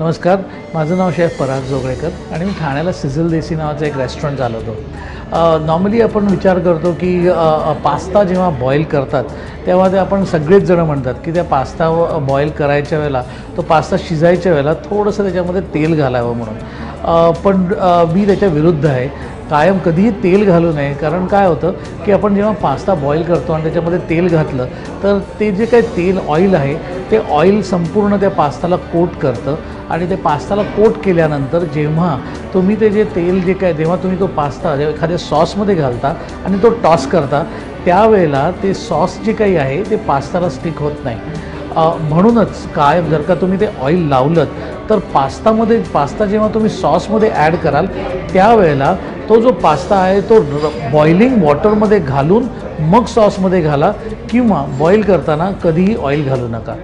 नमस्कार, माझं नाव शेफ पराग जोगळेकर आणि मी ठाण्याला सिझल देसी नावाचं एक रेस्टॉरंट चालवतो। नॉर्मली आपण विचार करतो की पास्ता जेव्हा बॉईल करतात तेव्हा ते आपण सगळेच जण म्हणतात की त्या पास्ता बॉईल करायच्या वेळेला तो पास्ता शिजायच्या वेळेला थोडंसं त्याच्यामध्ये तेल घालावं म्हणून, पण मी त्याच्या विरुद्ध आहे। कायम कधीही तेल घालू नये, कारण काय होतं की आपण जेव्हा पास्ता बॉईल करतो आणि त्याच्यामध्ये तेल घातलं तर ते जे काही तेल ऑइल आहे ते ऑइल संपूर्ण त्या पास्ताला कोट करतं आणि ते पास्ताला कोट केल्यानंतर जेव्हा तुम्ही ते जे तेल जे काय जेव्हा तुम्ही तो पास्ता एखाद्या सॉसमध्ये घालता आणि तो टॉस करता त्यावेळेला ते सॉस जे काही आहे ते पास्ताला स्टिक होत नाही। म्हणूनच कायम जर का तुम्ही ते ऑइल लावलं तर पास्ता जेव्हा तुम्ही सॉसमध्ये ॲड कराल त्यावेळेला तो जो पास्ता आहे तो बॉइलिंग वॉटरमध्ये घालून मग सॉसमध्ये घाला, किंवा बॉईल करताना कधीही ऑइल घालू नका।